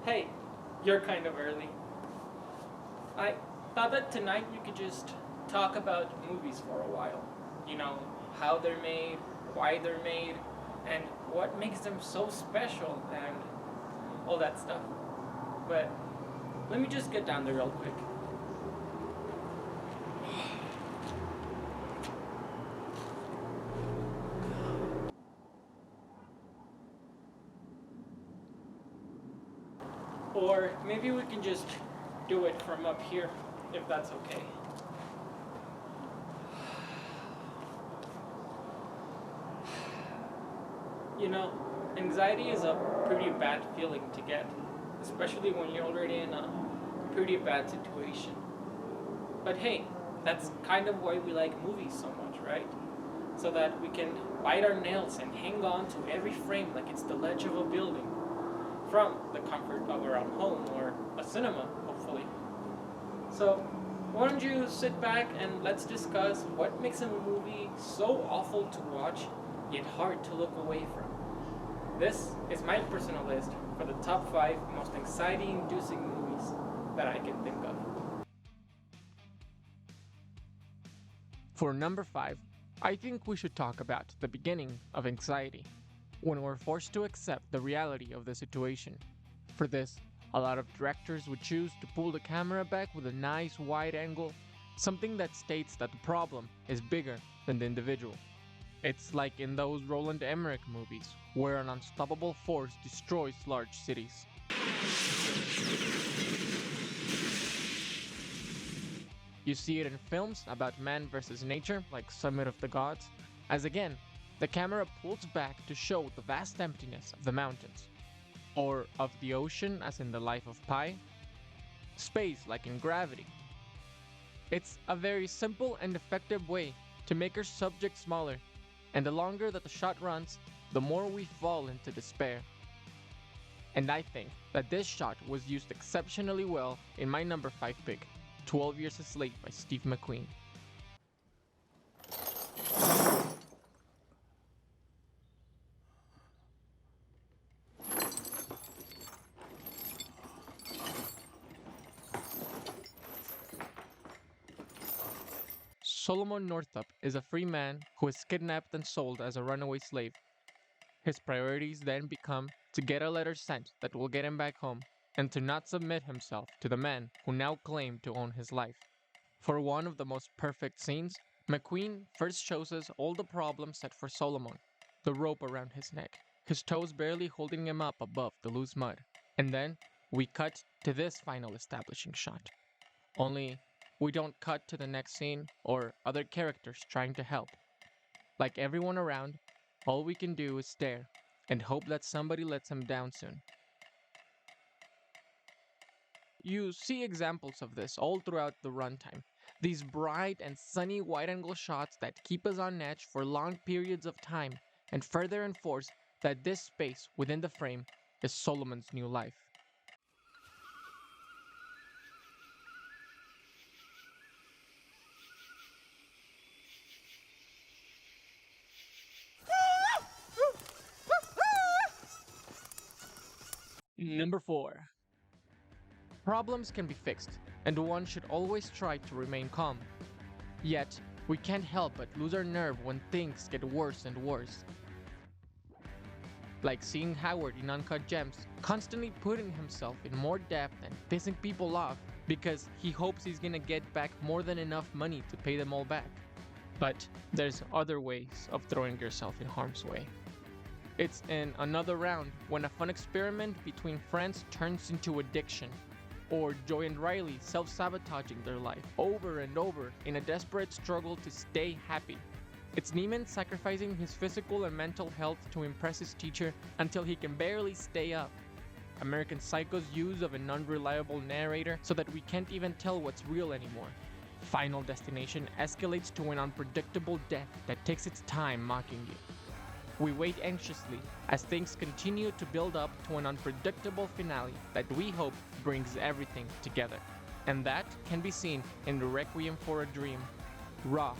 Hey, you're kind of early. I thought that tonight we could just talk about movies for a while. You know, how they're made, why they're made, and what makes them so special and all that stuff. But let me just get down there real quick. Or maybe we can just do it from up here, if that's okay. You know, anxiety is a pretty bad feeling to get, especially when you're already in a pretty bad situation. But hey, that's kind of why we like movies so much, right? So that we can bite our nails and hang on to every frame like it's the ledge of a building, from the comfort of our own home or a cinema, hopefully. So, why don't you sit back and let's discuss what makes a movie so awful to watch, yet hard to look away from. This is my personal list for the top 5 most anxiety-inducing movies that I can think of. For number 5, I think we should talk about the beginning of anxiety, when we're forced to accept the reality of the situation. For this, a lot of directors would choose to pull the camera back with a nice wide angle, something that states that the problem is bigger than the individual. It's like in those Roland Emmerich movies, where an unstoppable force destroys large cities. You see it in films about man versus nature, like Summit of the Gods, as again, the camera pulls back to show the vast emptiness of the mountains. Or of the ocean, as in The Life of Pi. Space, like in Gravity. It's a very simple and effective way to make our subject smaller, and the longer that the shot runs, the more we fall into despair. And I think that this shot was used exceptionally well in my number 5 pick, 12 Years a Slave by Steve McQueen. Solomon Northup is a free man who is kidnapped and sold as a runaway slave. His priorities then become to get a letter sent that will get him back home, and to not submit himself to the man who now claimed to own his life. For one of the most perfect scenes, McQueen first shows us all the problems set for Solomon. The rope around his neck, his toes barely holding him up above the loose mud. And then, we cut to this final establishing shot. Only, we don't cut to the next scene or other characters trying to help. Like everyone around, all we can do is stare and hope that somebody lets him down soon. You see examples of this all throughout the runtime. These bright and sunny wide-angle shots that keep us on edge for long periods of time and further enforce that this space within the frame is Solomon's new life. Number 4. Problems can be fixed, and one should always try to remain calm. Yet, we can't help but lose our nerve when things get worse and worse. Like seeing Howard in Uncut Gems, constantly putting himself in more debt and pissing people off because he hopes he's gonna get back more than enough money to pay them all back. But there's other ways of throwing yourself in harm's way. It's in Another Round when a fun experiment between friends turns into addiction. Or Joy and Riley self-sabotaging their life over and over in a desperate struggle to stay happy. It's Neiman sacrificing his physical and mental health to impress his teacher until he can barely stay up. American Psycho's use of an unreliable narrator so that we can't even tell what's real anymore. Final Destination escalates to an unpredictable death that takes its time mocking you. We wait anxiously as things continue to build up to an unpredictable finale that we hope brings everything together. And that can be seen in the Requiem for a Dream. Raw.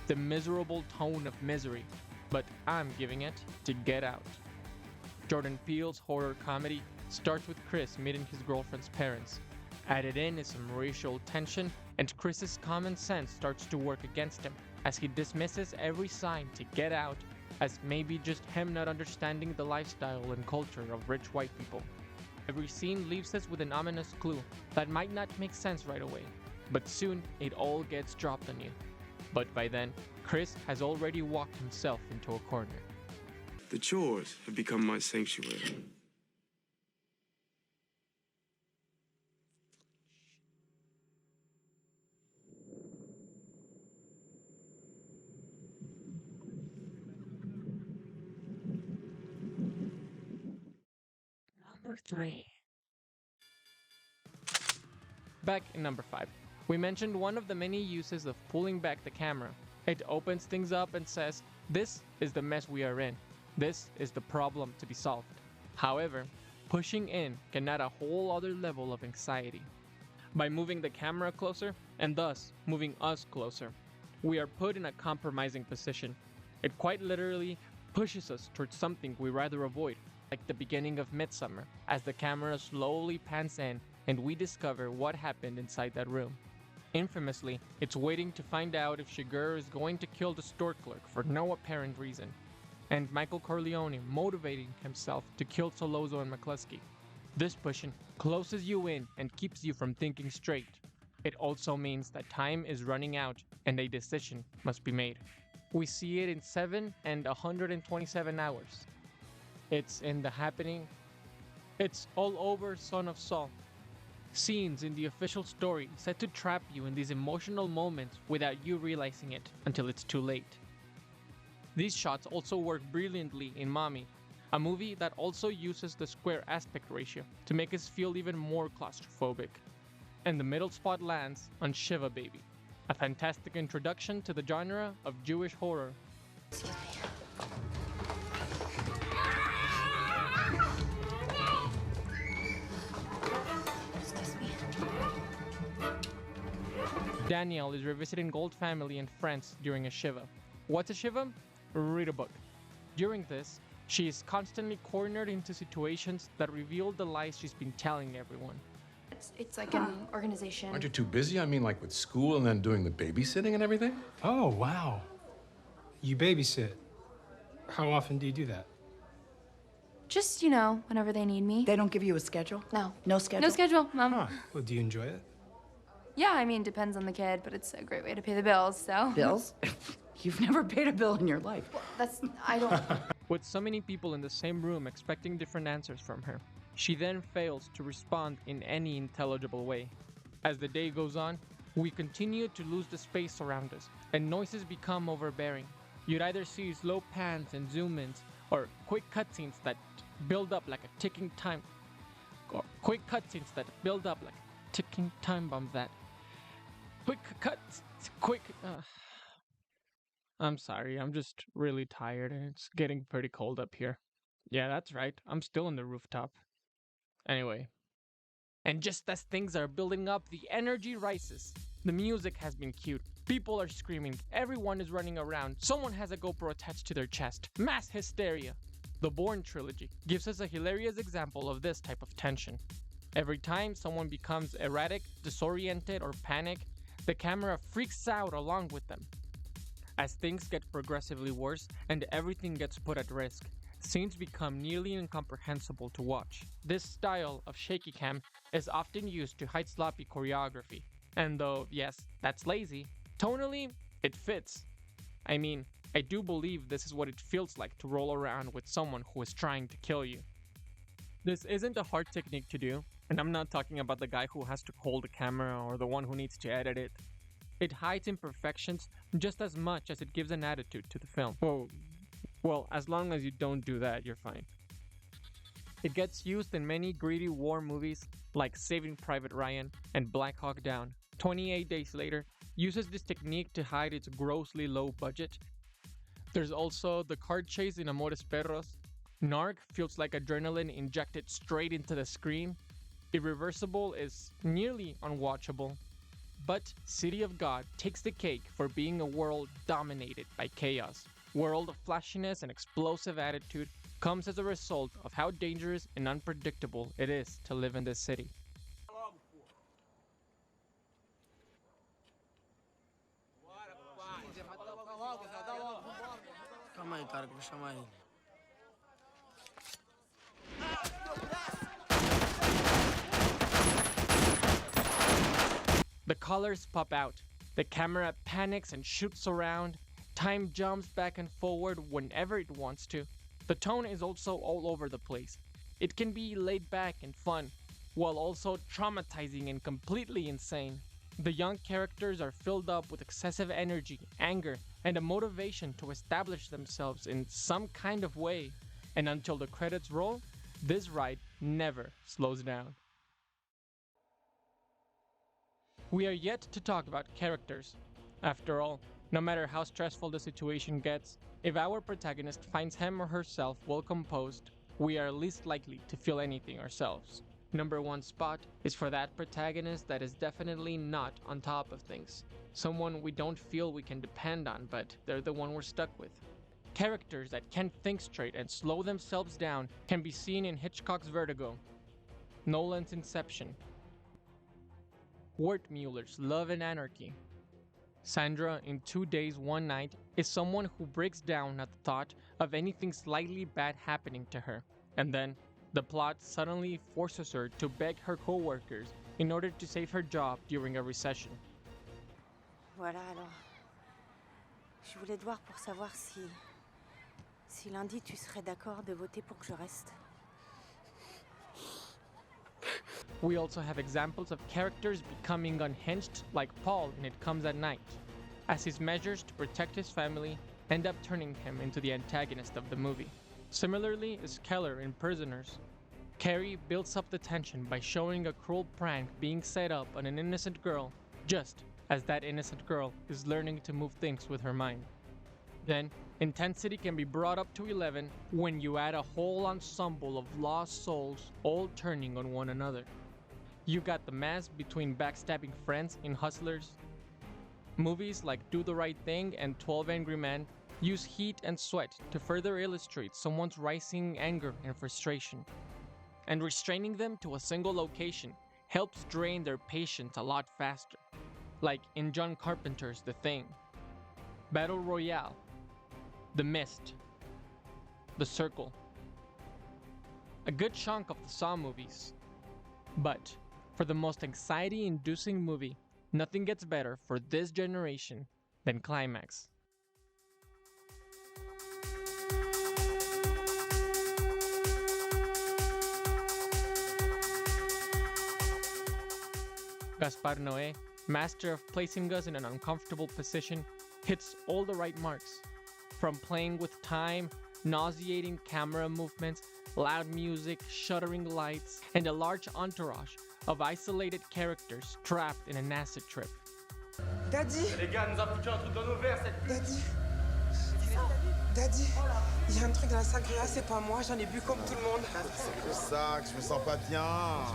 The miserable tone of misery, but I'm giving it to Get Out. Jordan Peele's horror comedy starts with Chris meeting his girlfriend's parents. Added in is some racial tension, and Chris's common sense starts to work against him as he dismisses every sign to get out as maybe just him not understanding the lifestyle and culture of rich white people. Every scene leaves us with an ominous clue that might not make sense right away, but soon it all gets dropped on you. But by then, Chris has already walked himself into a corner. The chores have become my sanctuary. Number 3. Back in number 5, we mentioned one of the many uses of pulling back the camera. It opens things up and says, this is the mess we are in. This is the problem to be solved. However, pushing in can add a whole other level of anxiety. By moving the camera closer, and thus moving us closer, we are put in a compromising position. It quite literally pushes us towards something we rather avoid, like the beginning of Midsummer, as the camera slowly pans in and we discover what happened inside that room. Infamously, it's waiting to find out if Shiger is going to kill the store clerk for no apparent reason, and Michael Corleone motivating himself to kill Solozo and McCluskey. This pushing closes you in and keeps you from thinking straight. It also means that time is running out and a decision must be made. We see it in 7 and 127 hours. It's in The Happening. It's all over Son of Saul. Scenes in the official story set to trap you in these emotional moments without you realizing it until it's too late. These shots also work brilliantly in Mommy, a movie that also uses the square aspect ratio to make us feel even more claustrophobic. And the middle spot lands on Shiva Baby, a fantastic introduction to the genre of Jewish horror. Excuse me. Excuse me. Danielle is revisiting Gold family and friends during a Shiva. What's a Shiva? Read a book. During this, she is constantly cornered into situations that reveal the lies she's been telling everyone. It's like an organization. Aren't you too busy? I mean, like with school and then doing the babysitting and everything? Oh, wow. You babysit. How often do you do that? Just, whenever they need me. They don't give you a schedule? No. No schedule? No schedule, Mom. Huh. Well, do you enjoy it? Yeah, depends on the kid, but it's a great way to pay the bills, so. Bills? You've never paid a bill in your life. I don't. With so many people in the same room expecting different answers from her, she then fails to respond in any intelligible way. As the day goes on, we continue to lose the space around us, and noises become overbearing. You'd either see slow pans and zoom-ins, or quick cutscenes that build up like a ticking time... Or quick cutscenes that build up like a ticking time bomb that... I'm sorry, I'm just really tired and it's getting pretty cold up here. Yeah, that's right, I'm still on the rooftop. Anyway. And just as things are building up, the energy rises. The music has been cued. People are screaming. Everyone is running around. Someone has a GoPro attached to their chest. Mass hysteria. The Bourne trilogy gives us a hilarious example of this type of tension. Every time someone becomes erratic, disoriented, or panic, the camera freaks out along with them. As things get progressively worse and everything gets put at risk, scenes become nearly incomprehensible to watch. This style of shaky cam is often used to hide sloppy choreography. And though, yes, that's lazy, tonally, it fits. I do believe this is what it feels like to roll around with someone who is trying to kill you. This isn't a hard technique to do, and I'm not talking about the guy who has to hold the camera or the one who needs to edit it. It hides imperfections just as much as it gives an attitude to the film. Well, as long as you don't do that, you're fine. It gets used in many greedy war movies like Saving Private Ryan and Black Hawk Down. 28 Days Later uses this technique to hide its grossly low budget. There's also the car chase in Amores Perros. Narc feels like adrenaline injected straight into the screen. Irreversible is nearly unwatchable. But City of God takes the cake for being a world dominated by chaos. World of flashiness and explosive attitude comes as a result of how dangerous and unpredictable it is to live in this city. Calma aí, cara, que eu vou chamar ele. The colors pop out, the camera panics and shoots around, time jumps back and forward whenever it wants to. The tone is also all over the place. It can be laid back and fun, while also traumatizing and completely insane. The young characters are filled up with excessive energy, anger, and a motivation to establish themselves in some kind of way. And until the credits roll, this ride never slows down. We are yet to talk about characters. After all, no matter how stressful the situation gets, if our protagonist finds him or herself well composed, we are least likely to feel anything ourselves. Number one spot is for that protagonist that is definitely not on top of things. Someone we don't feel we can depend on, but they're the one we're stuck with. Characters that can't think straight and slow themselves down can be seen in Hitchcock's Vertigo, Nolan's Inception, Wertmüller's Love and Anarchy. Sandra in 2 Days, One Night is someone who breaks down at the thought of anything slightly bad happening to her, and then the plot suddenly forces her to beg her co-workers in order to save her job during a recession. Voilà alors. Je voulais te voir pour savoir si lundi tu serais d'accord de voter pour que je reste. We also have examples of characters becoming unhinged, like Paul in It Comes at Night, as his measures to protect his family end up turning him into the antagonist of the movie. Similarly is Keller in Prisoners. Carrie builds up the tension by showing a cruel prank being set up on an innocent girl, just as that innocent girl is learning to move things with her mind. Then, intensity can be brought up to 11 when you add a whole ensemble of lost souls all turning on one another. You got the mess between backstabbing friends in Hustlers. Movies like Do the Right Thing and 12 Angry Men use heat and sweat to further illustrate someone's rising anger and frustration. And restraining them to a single location helps drain their patience a lot faster, like in John Carpenter's The Thing, Battle Royale, The Mist, The Circle, a good chunk of the Saw movies. But for the most anxiety-inducing movie, nothing gets better for this generation than Climax. Gaspar Noé, master of placing us in an uncomfortable position, hits all the right marks. From playing with time, nauseating camera movements, loud music, shuddering lights, and a large entourage of isolated characters trapped in an acid trip. Daddy! Les gars, nous a foutu un truc dans nos verres, cette... Daddy! Daddy! Il y a un truc dans la sangria, c'est pas moi, j'en ai bu comme tout le monde. C'est que ça, que je me sens pas bien.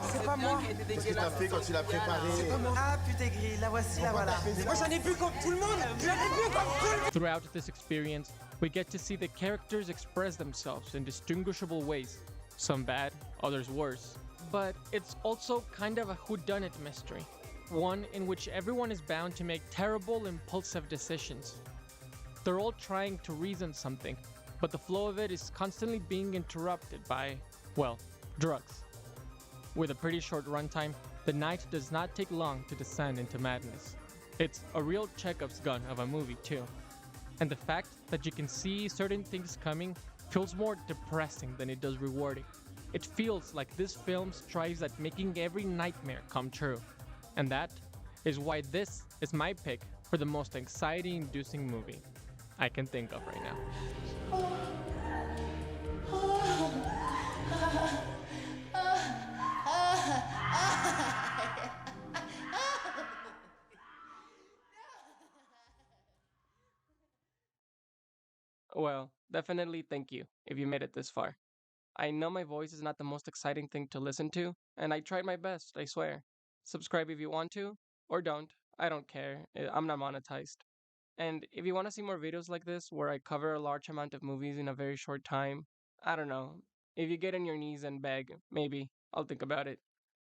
C'est pas moi. Qu'est-ce que t'as fait quand tu l'as préparé? C'est pas moi. Ah, putain gris, la voici, la voilà. Moi j'en ai bu comme tout le monde! J'en ai bu comme tout le monde! Throughout this experience, we get to see the characters express themselves in distinguishable ways, some bad, others worse. But it's also kind of a whodunit mystery, one in which everyone is bound to make terrible, impulsive decisions. They're all trying to reason something, but the flow of it is constantly being interrupted by, well, drugs. With a pretty short runtime, the night does not take long to descend into madness. It's a real Chekhov's gun of a movie too. And the fact that you can see certain things coming feels more depressing than it does rewarding. It feels like this film strives at making every nightmare come true. And that is why this is my pick for the most anxiety-inducing movie I can think of right now. Well, definitely thank you if you made it this far. I know my voice is not the most exciting thing to listen to, and I tried my best, I swear. Subscribe if you want to, or don't. I don't care. I'm not monetized. And if you want to see more videos like this, where I cover a large amount of movies in a very short time, I don't know. If you get on your knees and beg, maybe I'll think about it.